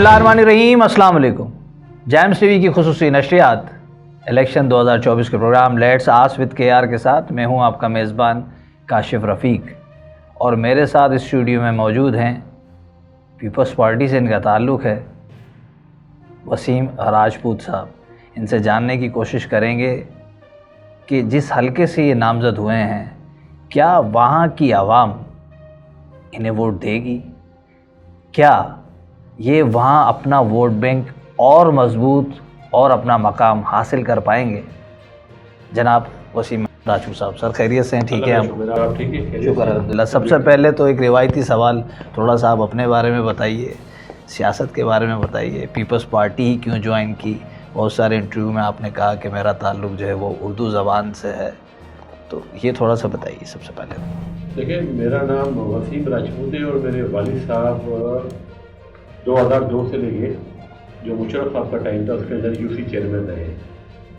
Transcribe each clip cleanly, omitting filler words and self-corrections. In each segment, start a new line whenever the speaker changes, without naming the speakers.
اللہ الرحمن الرحیم. السلام علیکم. جیمز ٹی وی کی خصوصی نشریات الیکشن 2024 کے پروگرام لیٹس آسک ود کے آر کے ساتھ میں ہوں آپ کا میزبان کاشف رفیق, اور میرے ساتھ اس اسٹوڈیو میں موجود ہیں, پیپلز پارٹی سے ان کا تعلق ہے, وسیم راجپوت صاحب. ان سے جاننے کی کوشش کریں گے کہ جس حلقے سے یہ نامزد ہوئے ہیں کیا وہاں کی عوام انہیں ووٹ دے گی, کیا یہ وہاں اپنا ووٹ بینک اور مضبوط اور اپنا مقام حاصل کر پائیں گے. جناب وسیم راجپوت صاحب, سر خیریت سے ہیں؟ ٹھیک ہے, ہم شکر الحمدللہ. سب سے پہلے تو ایک روایتی سوال, تھوڑا سا آپ اپنے بارے میں بتائیے, سیاست کے بارے میں بتائیے. پیپلز پارٹی ہی کیوں جوائن کی؟ بہت سارے انٹرویو میں آپ نے کہا کہ میرا تعلق جو ہے وہ اردو زبان سے ہے, تو یہ تھوڑا سا بتائیے سب سے پہلے.
دیکھیں, میرا نام وسیم راجپوت ہے اور میرے والد صاحب 2002 سے لے کے جو مشرف صاحب کا ٹائم تھا اس کے اندر یو سی چیئرمین رہے.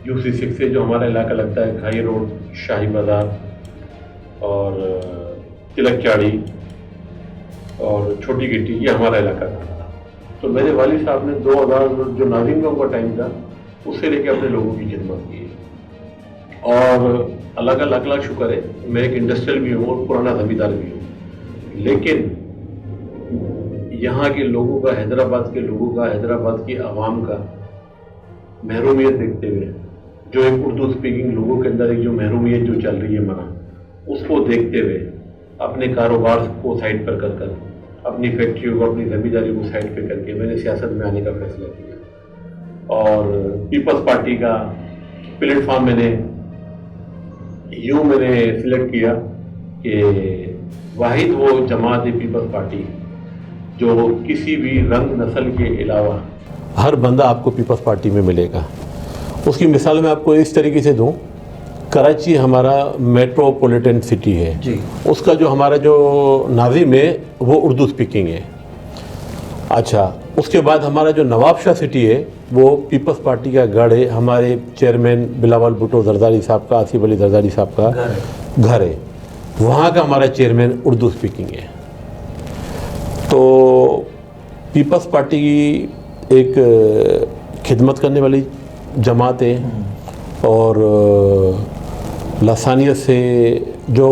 یو سی 6 سے جو ہمارا علاقہ لگتا ہے, کھائی روڈ, شاہی بازار اور تلک چاڑی اور چھوٹی گٹی, یہ ہمارا علاقہ تھا. تو میرے والد صاحب نے 2000 جو ناظرین کا ٹائم تھا اس سے لے کے اپنے لوگوں کی خدمت کی ہے. اور اللہ کا لاکھ لاکھ شکر ہے, میں ایک انڈسٹریل بھی ہوں اور پرانا زمیندار بھی ہوں, لیکن یہاں کے لوگوں کا, حیدرآباد کے لوگوں کا, حیدرآباد کی عوام کا محرومیت دیکھتے ہوئے, جو ایک اردو اسپیکنگ لوگوں کے اندر ایک جو محرومیت جو چل رہی ہے منع, اس کو دیکھتے ہوئے اپنے کاروبار کو سائڈ پر کر کر, اپنی فیکٹریوں کو, اپنی زمینداری کو سائڈ پہ کر کے میں نے سیاست میں آنے کا فیصلہ کیا. اور پیپلز پارٹی کا پلیٹ فارم میں نے سلیکٹ کیا کہ واحد وہ جماعت ہے پیپلز پارٹی جو کسی بھی رنگ نسل کے علاوہ ہر بندہ آپ کو پیپلز پارٹی میں ملے گا. اس کی مثال میں آپ کو اس طریقے سے دوں, کراچی ہمارا میٹروپولیٹن سٹی ہے جی, اس کا جو ہمارا جو ناظم ہے وہ اردو اسپیکنگ ہے. اچھا, اس کے بعد ہمارا جو نواب شاہ سٹی ہے وہ پیپلز پارٹی کا گڑھ ہے. ہمارے چیئرمین بلاول بھٹو زرداری صاحب کا, آصف علی زرداری صاحب کا گھر ہے, وہاں کا ہمارا چیئرمین اردو اسپیکنگ ہے. تو پیپلز پارٹی ایک خدمت کرنے والی جماعت ہے اور لسانیت سے جو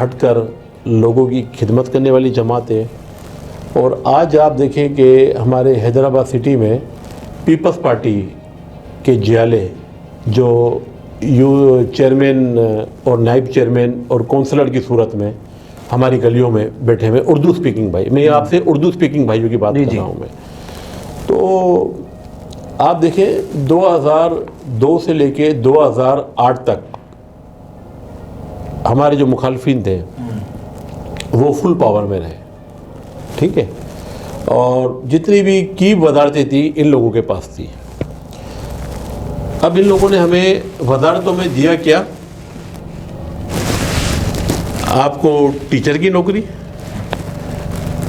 ہٹ کر لوگوں کی خدمت کرنے والی جماعت ہے. اور آج آپ دیکھیں کہ ہمارے حیدرآباد سٹی میں پیپلز پارٹی کے جیالے جو چیئرمین اور نائب چیئرمین اور کونسلر کی صورت میں ہماری گلیوں میں بیٹھے ہوئے اردو اسپیکنگ بھائی, میں آپ سے اردو اسپیکنگ بھائیوں کی بات کر رہا ہوں میں. تو آپ دیکھیں 2002 سے لے کے 2008 تک ہمارے جو مخالفین تھے وہ فل پاور میں رہے, ٹھیک ہے, اور جتنی بھی کی وزارتیں تھیں ان لوگوں کے پاس تھی. اب ان لوگوں نے ہمیں وزارتوں میں دیا کیا, آپ کو ٹیچر کی نوکری,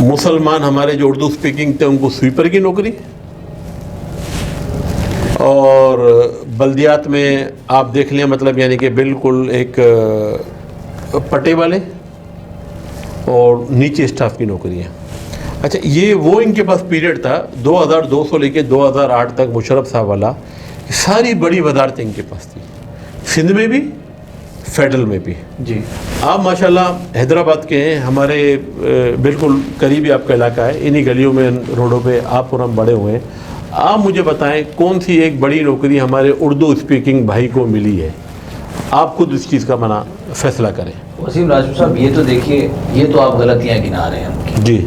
مسلمان ہمارے جو اردو اسپیکنگ تھے ان کو سویپر کی نوکری, اور بلدیات میں آپ دیکھ لیں مطلب یعنی کہ بالکل ایک پٹے والے اور نیچے اسٹاف کی نوکریاں. اچھا, یہ وہ ان کے پاس پیریڈ تھا 2002 سے لے کے 2008 تک مشرف صاحب والا, ساری بڑی وزارتیں ان کے پاس تھی, سندھ میں بھی فیڈرل میں بھی جی. آپ ماشاءاللہ حیدرآباد کے ہیں, ہمارے بالکل قریبی آپ کا علاقہ ہے, انہی گلیوں میں روڈوں پہ آپ اور ہم بڑے ہوئے ہیں. آپ مجھے بتائیں کون سی ایک بڑی نوکری ہمارے اردو اسپیکنگ بھائی کو ملی ہے, آپ خود اس چیز کا فیصلہ کریں.
وسیم راجپوت صاحب, یہ تو دیکھیے, یہ تو آپ غلطیاں گنا رہے ہیں
جی.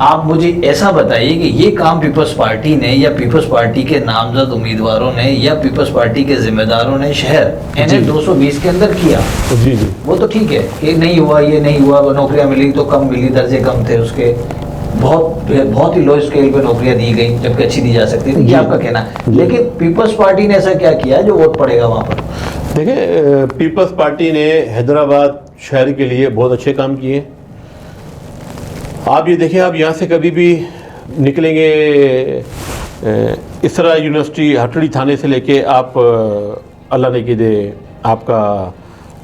آپ
مجھے ایسا بتائیے کہ یہ کام پیپلز پارٹی نے یا پیپلز پارٹی کے نامزد امیدواروں نے یا پیپلز پارٹی کے ذمہ داروں نے شہر NH 220 کے اندر کیا.
جی جی,
وہ تو ٹھیک ہے کہ نہیں ہوا, یہ نہیں ہوا, نوکریاں ملی تو کم ملی, درجے کم تھے اس کے, بہت ہی لو اسکیل پہ نوکریاں دی گئی جبکہ اچھی دی جا سکتی تھی, یہ آپ کا کہنا ہے. لیکن پیپلز پارٹی نے ایسا کیا کیا جو ووٹ پڑے گا وہاں پر؟
دیکھیں, پیپلز پارٹی نے حیدرآباد شہر کے لیے بہت اچھے کام کیے. آپ یہ دیکھیں, آپ یہاں سے کبھی بھی نکلیں گے اسرا یونیورسٹی ہٹڑی تھانے سے لے کے آپ اللہ نے کی دے آپ کا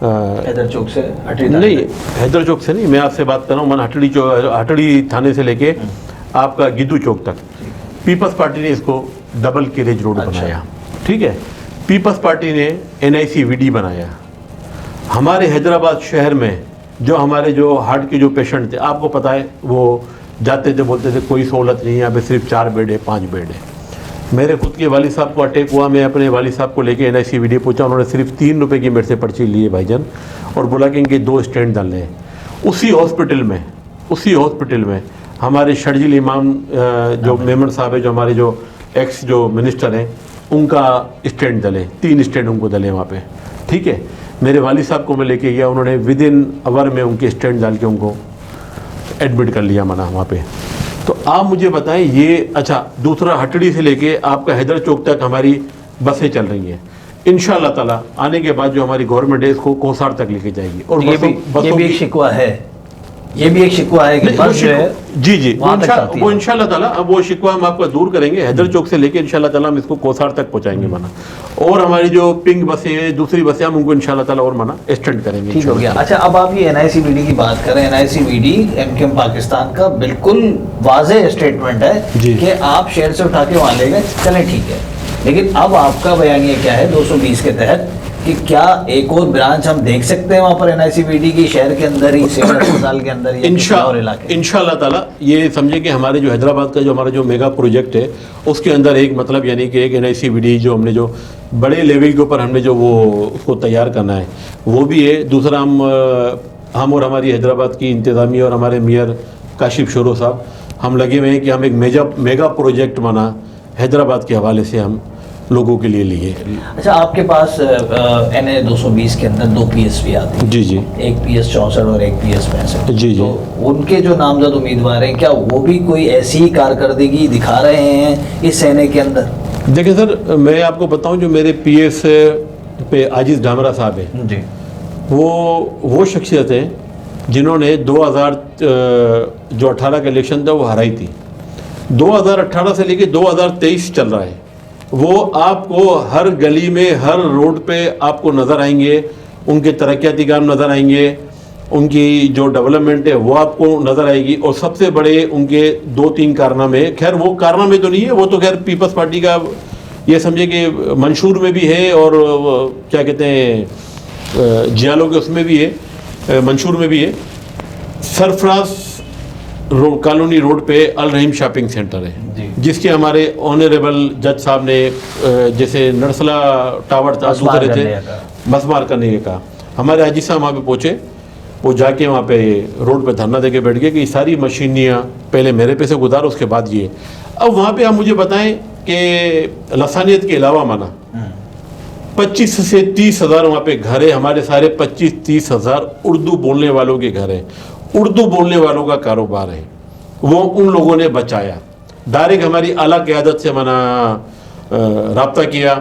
حیدر چوک سے
نہیں, حیدر چوک سے نہیں, میں آپ سے بات کر رہا ہوں, ہٹڑی تھانے سے لے کے آپ کا گدو چوک تک, پیپلز پارٹی نے اس کو ڈبل کیریج روڈ بنایا, ٹھیک ہے. پیپلز پارٹی نے NICVD بنایا. ہمارے حیدرآباد شہر میں جو ہمارے جو ہارٹ کے جو پیشنٹ تھے, آپ کو پتہ ہے وہ جاتے تھے بولتے تھے کوئی سہولت نہیں ہے, یہاں پہ صرف 4 بیڈ ہے 5 بیڈ ہے. میرے خود کے والد صاحب کو اٹیک ہوا, میں اپنے والد صاحب کو لے کے NICVD پہنچا, انہوں نے صرف 3 روپے کی میرے سے پرچی لی ہے بھائی جان, اور بولا کہ ان کے 2 اسٹینڈ ڈالنے ہیں. اسی ہاسپٹل میں ہمارے شرجیل امام جو میمن صاحب ہے, جو ہمارے جو ایکس جو منسٹر ہیں, ان کا اسٹینڈ ڈلے, 3 اسٹینڈ ان کو ڈلے وہاں پہ, ٹھیک ہے. میرے والد صاحب کو میں لے کے گیا, انہوں نے ودن آور میں ان کے اسٹینڈ ڈال کے ان کو ایڈمٹ کر لیا منا وہاں پہ. تو آپ مجھے بتائیں یہ اچھا, دوسرا ہٹڑی سے لے کے آپ کا حیدر چوک تک ہماری بسیں چل رہی ہیں. انشاءاللہ تعالیٰ آنے کے بعد جو ہماری گورنمنٹ ہے اس کو کوسار تک لے کے جائے گی. اور
یہ بھی ایک شکوہ ہے, یہ بھی ایک شکوہ ہے کہ بس جو ہے
جی وہ انشاءاللہ تعالیٰ اب وہ شکوہ ہم آپ کا دور کریں گے. حیدر چوک سے لے کے انشاءاللہ تعالیٰ ہم اس کو کوسار تک پہنچائیں گے منا. اور ہماری جو پنک بسیں ہیں, دوسری بسیں, ہم ان کو انشاءاللہ تعالیٰ اور منا ایکسٹینڈ کریں گے.
ٹھیک ہو گیا. اچھا اب آپ یہ NICVD کی بات کریں, NICVD MKM پاکستان کا بالکل واضح اسٹیٹمنٹ ہے کہ آپ شہر سے اٹھا کے وہاں لے گئے, چلیں ٹھیک ہے. لیکن اب آپ کا بیانیہ کیا ہے 220 کے تحت کہ کیا ایک اور برانچ ہم دیکھ سکتے ہیں وہاں پر NICVD کی شہر کے اندر ہی, سول اسپتال کے اندر,
انشاءاللہ تعالیٰ. یہ سمجھے کہ ہمارے جو حیدرآباد کا جو ہمارا جو میگا پروجیکٹ ہے اس کے اندر ایک مطلب یعنی کہ ایک NICVD جو ہم نے جو بڑے لیول کے اوپر ہم نے جو وہ اس کو تیار کرنا ہے وہ بھی ہے. دوسرا ہم اور ہماری حیدرآباد کی انتظامیہ اور ہمارے میئر کاشف شورو صاحب ہم لگے ہوئے ہیں کہ ہم ایک میگا پروجیکٹ بنا حیدرآباد کے حوالے سے ہم لوگوں کے لیے لیے.
اچھا آپ کے پاس NA 220 کے اندر 2 PSV آتی ہیں,
جی
ایک PS 64 اور ایک PS 65.
جی
تو ان کے جو نامزد امیدوار ہیں کیا وہ بھی کوئی ایسی کارکردگی دکھا رہے ہیں اس سینے کے اندر؟
دیکھیں سر, میں آپ کو بتاؤں جو میرے PS پہ عاجز ڈامرا صاحب ہیں
جی,
وہ شخصیت ہیں جنہوں نے 2018 کا الیکشن تھا وہ ہرائی تھی. 2018 سے لے کے 2023 چل رہا ہے. وہ آپ کو ہر گلی میں ہر روڈ پہ آپ کو نظر آئیں گے, ان کے ترقیاتی کام نظر آئیں گے, ان کی جو ڈیولپمنٹ ہے وہ آپ کو نظر آئے گی. اور سب سے بڑے ان کے 2-3 کارنامے, خیر وہ کارنامے تو نہیں ہے, وہ تو خیر پیپلز پارٹی کا یہ سمجھے کہ منشور میں بھی ہے اور کیا کہتے ہیں جیالوں کے اس میں بھی ہے, منشور میں بھی ہے. سرفراز کالونی روڈ پہ الرحیم شاپنگ سینٹر ہے جس کے ہمارے آنریبل جج صاحب نے جیسے نرسلا ٹاور تھا دوسرے تھے مسمار کرنے کے کہا. ہمارے حاجی صاحب وہاں پہ پہنچے, وہ جا کے وہاں پہ روڈ پہ دھرنا دے کے بیٹھ گئے کہ یہ ساری مشینیاں پہلے میرے پہ سے گزارو, اس کے بعد یہ. اب وہاں پہ آپ مجھے بتائیں کہ لسانیت کے علاوہ مانا 25 سے 30 ہزار وہاں پہ گھر ہے, ہمارے سارے 25-30 ہزار اردو بولنے والوں کے گھر ہیں, اردو بولنے والوں کا کاروبار ہے. وہ ان لوگوں نے بچایا. ڈائریکٹ ہماری اعلیٰ قیادت سے منا رابطہ کیا,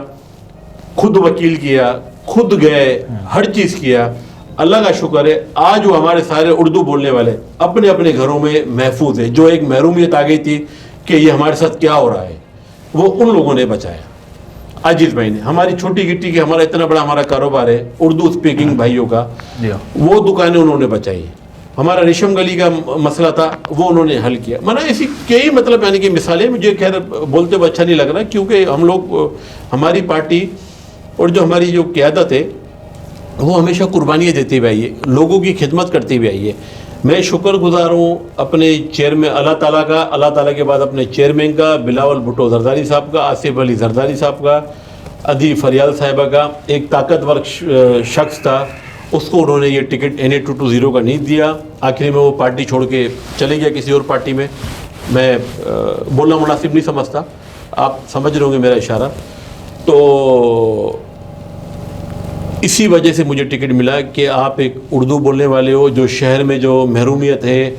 خود وکیل کیا, خود گئے, ہر چیز کیا. اللہ کا شکر ہے آج وہ ہمارے سارے اردو بولنے والے اپنے اپنے گھروں میں محفوظ ہے. جو ایک محرومیت آ گئی تھی کہ یہ ہمارے ساتھ کیا ہو رہا ہے, وہ ان لوگوں نے بچایا. عاجز بھائی نے, ہماری چھوٹی گٹی کے ہمارا اتنا بڑا ہمارا کاروبار ہے اردو اسپیکنگ بھائیوں کا, وہ دکانیں انہوں نے بچائی. ہمارا ریشم گلی کا مسئلہ تھا وہ انہوں نے حل کیا. مانا ایسی کئی مطلب یعنی کہ مثالیں, مجھے خیر بولتے ہوئے اچھا نہیں لگ رہا کیونکہ ہم لوگ ہماری پارٹی اور جو ہماری جو قیادت ہے وہ ہمیشہ قربانیاں دیتی ہوئی آئی ہے, لوگوں کی خدمت کرتی ہوئی آئی ہے. میں شکر گزار ہوں اپنے چیئرمین اللہ تعالیٰ کا, اللہ تعالیٰ کے بعد اپنے چیئرمین کا, بلاول بھٹو زرداری صاحب کا, آصف علی زرداری صاحب کا, ادی فریال صاحبہ کا. ایک طاقتور شخص تھا, اس کو انہوں نے یہ ٹکٹ NA 220 کا نہیں دیا. آخری میں وہ پارٹی چھوڑ کے چلے گیا کسی اور پارٹی میں. میں بولنا مناسب نہیں سمجھتا, آپ سمجھ رہے ہوں گے میرا اشارہ. تو اسی وجہ سے مجھے ٹکٹ ملا کہ آپ ایک اردو بولنے والے ہو, جو شہر میں جو محرومیت ہے,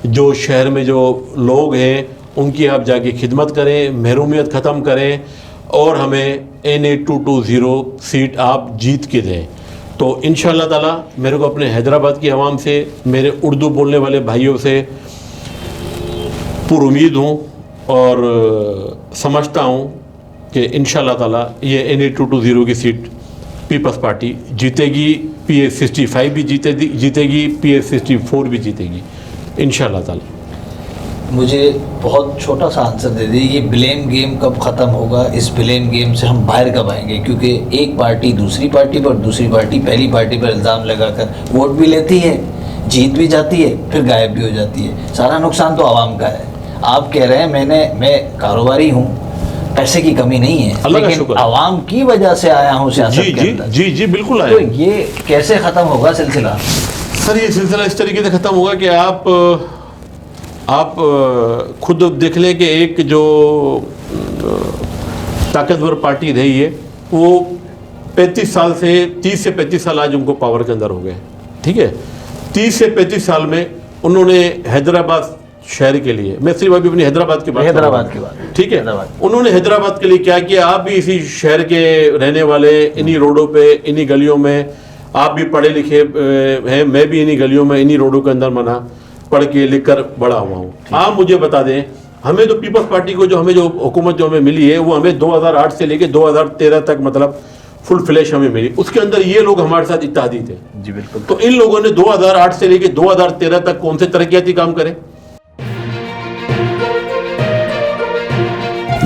جو شہر میں جو لوگ ہیں ان کی آپ جا کے خدمت کریں, محرومیت ختم کریں اور ہمیں NA 220 سیٹ آپ جیت کے دیں. تو انشاءاللہ تعالیٰ میرے کو اپنے حیدرآباد کی عوام سے, میرے اردو بولنے والے بھائیوں سے پر امید ہوں اور سمجھتا ہوں کہ انشاءاللہ تعالیٰ یہ NA 220 کی سیٹ پیپلز پارٹی جیتے گی. PS 65 بھی جیتے گی, PS 64 بھی جیتے گی انشاءاللہ تعالیٰ.
مجھے بہت چھوٹا سا آنسر دے دیں، یہ بلیم گیم کب ختم ہوگا؟ اس بلیم گیم سے ہم باہر کب آئیں گے؟ کیونکہ ایک پارٹی دوسری پارٹی پر، دوسری پارٹی پہلی پارٹی پر الزام لگا کر ووٹ بھی لیتی ہے، جیت بھی جاتی ہے، پھر غائب بھی ہو جاتی ہے۔ سارا نقصان تو عوام کا ہے۔ آپ کہہ رہے ہیں میں کاروباری ہوں، پیسے کی کمی نہیں ہے، لیکن عوام کی وجہ سے آیا ہوں سیاست کے اندر۔
جی بالکل آیا۔
تو یہ کیسے ختم ہوگا سلسلہ؟
سر یہ سلسلہ اس طریقے سے ختم ہوگا کہ آپ خود دیکھ لیں کہ ایک جو طاقتور پارٹی رہی ہے وہ 35 سال سے 30 سے 35 سال آج ان کو پاور کے اندر ہو گئے، ٹھیک ہے۔ 30 سے 35 سال میں انہوں نے حیدرآباد شہر کے لیے، میں صرف ابھی اپنی حیدرآباد کی بات ٹھیک ہے، انہوں نے حیدرآباد کے لیے کیا کیا؟ آپ بھی اسی شہر کے رہنے والے، انہی روڈوں پہ، انہی گلیوں میں، آپ بھی پڑھے لکھے ہیں، میں بھی انہی گلیوں میں، انہی روڈوں کے اندر پڑھ کے لکھ کر بڑا ہوا ہوں۔ آپ مجھے بتا دیں، ہمیں تو پیپلز پارٹی کو جو حکومت جو ہمیں ملی ہے وہ ہمیں 2008 سے لے کے 2013 تک مطلب فل فلیش ہمیں ملی۔ اس کے اندر یہ لوگ ہمارے ساتھ اتحادی تھے۔
جی بالکل۔
تو ان لوگوں نے 2008 سے لے کے 2013 تک کون سے ترقیاتی کام کرے؟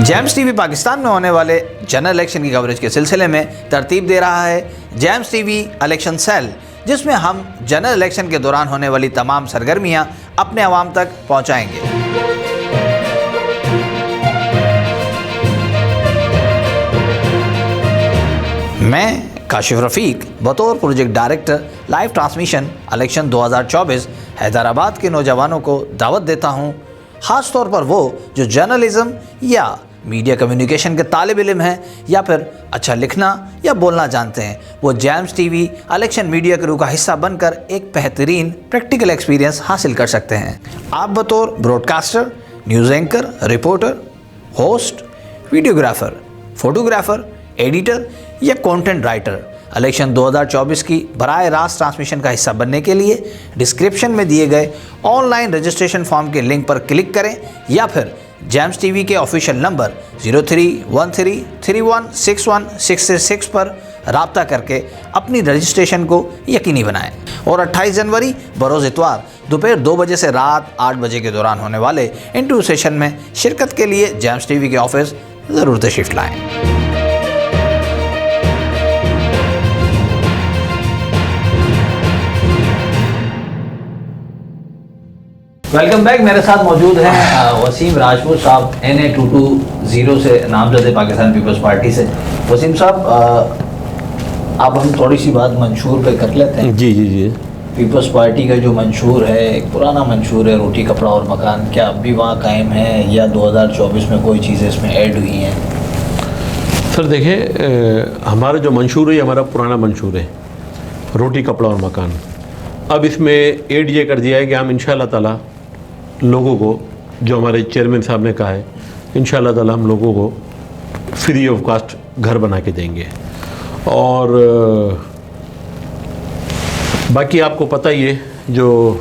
جیمز ٹی وی پاکستان میں ہونے والے جنرل الیکشن کی کوریج کے سلسلے میں ترتیب دے رہا ہے James T V election cell, جس میں ہم جنرل الیکشن کے دوران ہونے والی تمام سرگرمیاں اپنے عوام تک پہنچائیں گے۔ میں کاشف رفیق بطور project director live transmission election 2024 Hyderabad کے نوجوانوں کو دعوت دیتا ہوں، خاص طور پر وہ جو جرنلزم یا میڈیا کمیونیکیشن کے طالب علم ہیں یا پھر اچھا لکھنا یا بولنا جانتے ہیں، وہ James T V election media کرو کا حصہ بن کر ایک بہترین پریکٹیکل ایکسپیرینس حاصل کر سکتے ہیں۔ آپ بطور broadcaster, news anchor, reporter, host, videographer, photographer, editor یا کانٹینٹ رائٹر الیکشن 2024 کی براہ راست ٹرانسمیشن کا حصہ بننے کے لیے ڈسکرپشن میں دیے گئے آن لائن رجسٹریشن فارم کے لنک پر کلک کریں یا پھر جیمز ٹی وی کے آفیشیل نمبر 0313316166 پر رابطہ کر کے اپنی رجسٹریشن کو یقینی بنائیں، اور 28 جنوری بروز اتوار دوپہر 2 بجے سے رات 8 بجے کے دوران ہونے والے انٹرویو سیشن میں شرکت کے لیے جیمز ٹی وی کے آفس ضرور تشریف لائیں۔ Welcome back. میرے ساتھ موجود ہیں وسیم راجپوت صاحب، NA220 سے نامزد پاکستان پیپلز پارٹی سے۔ وسیم صاحب، اب ہم تھوڑی سی بات منشور پہ کر لیتے ہیں۔
جی
پیپلز پارٹی کا جو منشور ہے، ایک پرانا منشور ہے، روٹی کپڑا اور مکان، کیا اب بھی وہاں قائم ہے یا 2024 میں کوئی چیزیں اس میں ایڈ ہوئی ہیں؟
سر دیکھیں، ہمارا جو منشور ہے یہ ہمارا پرانا منشور ہے، روٹی کپڑا اور مکان۔ اب اس میں ایڈ یہ کر دیا ہے کہ ہم انشاءاللہ تعالیٰ لوگوں کو، جو ہمارے چیئرمین صاحب نے کہا ہے، انشاءاللہ تعالیٰ ہم لوگوں کو فری آف کاسٹ گھر بنا کے دیں گے۔ اور باقی آپ کو پتہ ہی ہے جو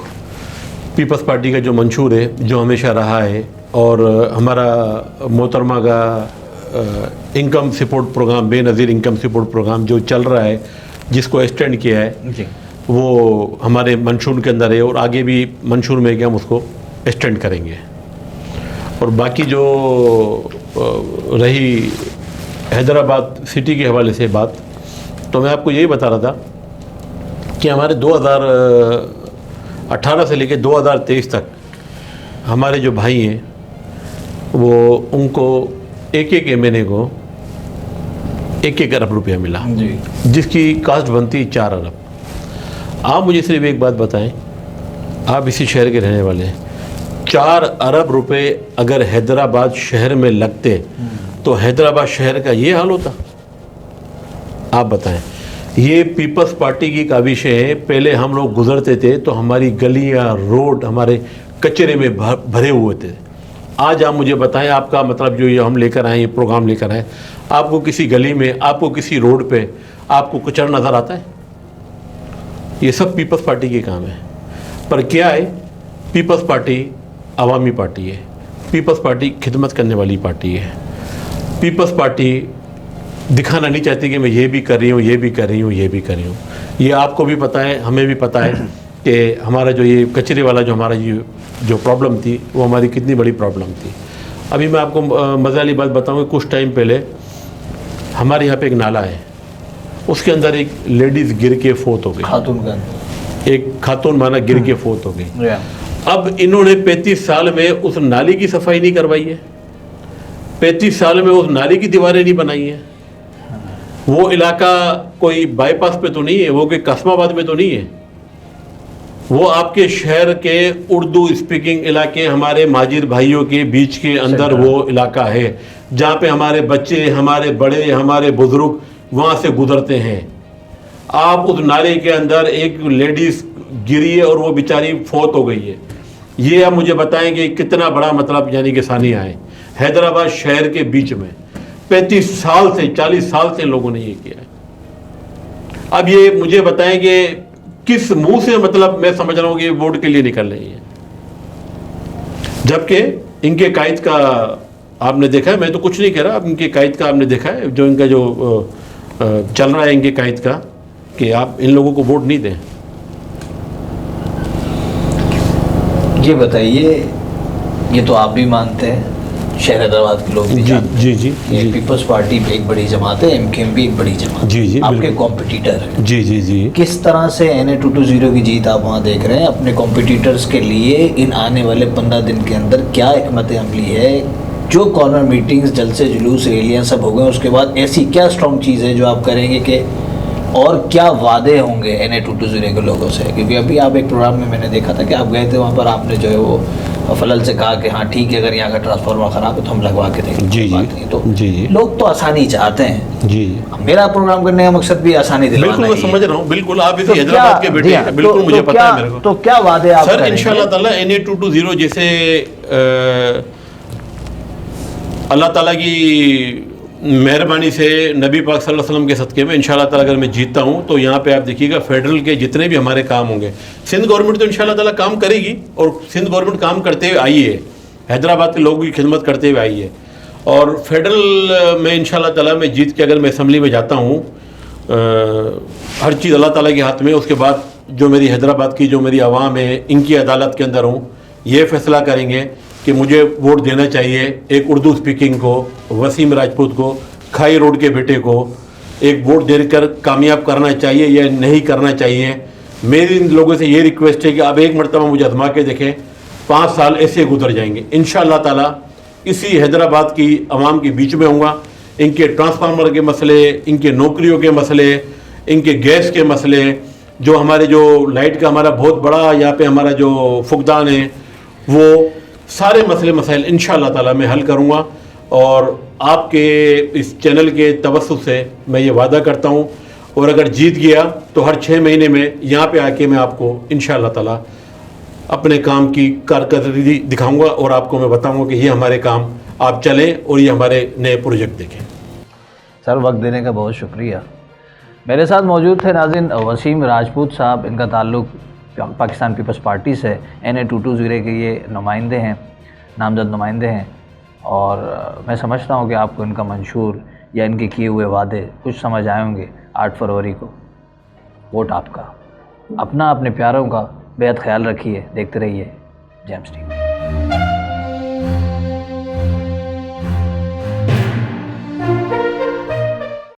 پیپلز پارٹی کا جو منشور ہے، جو ہمیشہ رہا ہے، اور ہمارا محترمہ کا انکم سپورٹ پروگرام، بے نظیر انکم سپورٹ پروگرام جو چل رہا ہے، جس کو ایکسٹینڈ کیا ہے، وہ ہمارے منشور کے اندر ہے، اور آگے بھی منشور میں کہ ہم اس کو ایکسٹینڈ کریں گے۔ اور باقی جو رہی حیدرآباد سٹی کے حوالے سے بات، تو میں آپ کو یہی بتا رہا تھا کہ ہمارے 2018 سے لے کے 2023 تک ہمارے جو بھائی ہیں وہ ان کو ایک MNA کو 1 ارب روپیہ ملا، جس کی کاسٹ بنتی 4 ارب۔ آپ مجھے صرف ایک بات بتائیں، آپ اسی شہر کے رہنے والے ہیں، 4 ارب روپے اگر حیدرآباد شہر میں لگتے تو حیدرآباد شہر کا یہ حال ہوتا؟ آپ بتائیں۔ یہ پیپلز پارٹی کی کاوشیں ہیں۔ پہلے ہم لوگ گزرتے تھے تو ہماری گلیاں، روڈ ہمارے کچرے میں بھرے ہوئے تھے۔ آج آپ مجھے بتائیں، آپ کا مطلب جو یہ ہم لے کر آئے، یہ پروگرام لے کر آئے، آپ کو کسی گلی میں، آپ کو کسی روڈ پہ آپ کو کچرا نظر آتا ہے؟ یہ سب پیپلز پارٹی کے کام ہے۔ پر کیا ہے، پیپلز پارٹی عوامی پارٹی ہے، پیپلز پارٹی خدمت کرنے والی پارٹی ہے۔ پیپلز پارٹی دکھانا نہیں چاہتی کہ میں یہ بھی کر رہی ہوں، یہ بھی کر رہی ہوں، یہ بھی کر رہی ہوں۔ یہ آپ کو بھی پتہ ہے، ہمیں بھی پتہ ہے کہ ہمارا جو یہ کچرے والا جو ہمارا یہ جو پرابلم تھی وہ ہماری کتنی بڑی پرابلم تھی. ابھی میں آپ کو مزے والی بات بتاؤں کہ کچھ ٹائم پہلے ہمارے یہاں پہ ایک نالا ہے, اس کے اندر ایک لیڈیز گر کے فوت ہو گئی, ایک خاتون مانا گر کے فوت ہو گئی. اب انہوں نے 35 سال میں اس نالی کی صفائی نہیں کروائی ہے, 35 سال میں اس نالی کی دیواریں نہیں بنائی ہیں. وہ علاقہ کوئی بائی پاس پہ تو نہیں ہے, وہ کوئی قاسم آباد میں تو نہیں ہے, وہ آپ کے شہر کے اردو اسپیکنگ علاقے ہمارے مہاجر بھائیوں کے بیچ کے اندر وہ علاقہ ہے جہاں پہ ہمارے بچے, ہمارے بڑے, ہمارے بزرگ وہاں سے گزرتے ہیں. آپ اس نالے کے اندر ایک لیڈیز گری ہے اور وہ بیچاری فوت ہو گئی ہے. یہ آپ مجھے بتائیں کہ کتنا بڑا مطلب یعنی کہ ثانیہ ہے حیدرآباد شہر کے بیچ میں. 35 سال سے 40 سال سے لوگوں نے یہ کیا ہے. اب یہ مجھے بتائیں کہ کس منہ سے مطلب میں سمجھ رہا ہوں کہ ووٹ کے لیے نکل رہی ہیں, جبکہ ان کے قائد کا آپ نے دیکھا ہے, میں تو کچھ نہیں کہہ رہا, اب ان کے قائد کا آپ نے دیکھا ہے جو ان کا جو چل رہا ہے ان کے قائد کا, کہ آپ ان لوگوں کو ووٹ نہیں دیں.
یہ بتائیے, یہ تو آپ بھی مانتے ہیں, شہر حیدرآباد کے لوگ بھی جانتے ہیں,
جی
پیپلز پارٹی بھی ایک بڑی جماعت ہے, ایم کیو ایم بھی ایک بڑی جماعت ہے,
جی
آپ کے کمپٹیٹر ہیں.
جی
کس طرح سے NA220 کی جیت آپ وہاں دیکھ رہے ہیں؟ اپنے کمپٹیٹرز کے لیے ان آنے والے 15 دن کے اندر کیا حکمت عملی ہے؟ جو کارنر میٹنگز, جلسے, جلوس, ریلیاں سب ہو گئے, اس کے بعد ایسی کیا اسٹرانگ چیز ہے جو آپ کریں گے کہ, اور کیا وعدے ہوں گے NA220 کے لوگوں سے؟ کیونکہ ابھی آپ ایک پروگرام میں نے دیکھا تھا کہ آپ گئے تھے, وہاں پر آپ نے جو ہے وہ فلل سے کہا کہ ہاں ٹھیک ہے, اگر یہاں کا ٹرانسفارمر خراب ہے تو ہم لگوا کے دیں گے. تو لوگ تو آسانی چاہتے ہیں. میرا پروگرام کرنے کا مقصد بھی آسانی دلوانا ہے.
بالکل میں سمجھ رہا ہوں, بالکل آپ اسی حیدرآباد کے بیٹے ہیں, بالکل مجھے پتا ہے میرے کو.
تو کیا وعدے آپ
سر انشاءاللہ تعالیٰ NA220 جیسے اللہ تعالیٰ کی مہربانی سے نبی پاک صلی اللہ علیہ وسلم کے صدقے میں انشاءاللہ تعالیٰ اگر میں جیتتا ہوں تو یہاں پہ آپ دیکھیے گا فیڈرل کے جتنے بھی ہمارے کام ہوں گے, سندھ گورنمنٹ تو انشاءاللہ تعالیٰ کام کرے گی, اور سندھ گورنمنٹ کام کرتے ہوئے آئی ہے, حیدرآباد کے لوگوں کی خدمت کرتے ہوئے آئی ہے, اور فیڈرل میں انشاءاللہ تعالیٰ میں جیت کے اگر میں اسمبلی میں جاتا ہوں, ہر چیز اللہ تعالیٰ کے ہاتھ میں. اس کے بعد جو میری حیدرآباد کی جو میری عوام ہے ان کی عدالت کے اندر ہوں, یہ فیصلہ کریں گے کہ مجھے ووٹ دینا چاہیے ایک اردو اسپیکنگ کو, وسیم راجپوت کو, کھائی روڈ کے بیٹے کو ایک ووٹ دے کر کامیاب کرنا چاہیے یا نہیں کرنا چاہیے. میری ان لوگوں سے یہ ریکویسٹ ہے کہ اب ایک مرتبہ مجھے آزما کے دیکھیں, 5 سال ایسے گزر جائیں گے انشاءاللہ تعالیٰ. اسی حیدرآباد کی عوام کے بیچ میں ہوں گا. ان کے ٹرانسفارمر کے مسئلے, ان کے نوکریوں کے مسئلے, ان کے گیس کے مسئلے, جو ہمارے جو لائٹ کا ہمارا بہت بڑا یہاں پہ ہمارا جو فقدان ہے, وہ سارے مسئلے مسائل انشاءاللہ تعالیٰ میں حل کروں گا. اور آپ کے اس چینل کے توسط سے میں یہ وعدہ کرتا ہوں, اور اگر جیت گیا تو ہر 6 مہینے میں یہاں پہ آ کے میں آپ کو انشاءاللہ تعالیٰ اپنے کام کی کارکردگی دکھاؤں گا, اور آپ کو میں بتاؤں گا کہ یہ ہمارے کام آپ چلیں اور یہ ہمارے نئے پروجیکٹ دیکھیں.
سر وقت دینے کا بہت شکریہ. میرے ساتھ موجود تھے ناظرین وسیم راجپوت صاحب, ان کا تعلق پاکستان پیپلز پارٹی سے, NA220 کے یہ نمائندے ہیں, نامزد نمائندے ہیں, اور میں سمجھتا ہوں کہ آپ کو ان کا منشور یا ان کے کیے ہوئے وعدے کچھ سمجھ آئے ہوں گے. 8 فروری کو ووٹ آپ کا. اپنا اپنے پیاروں کا بے حد خیال رکھیے. دیکھتے رہیے جیمز ٹی وی.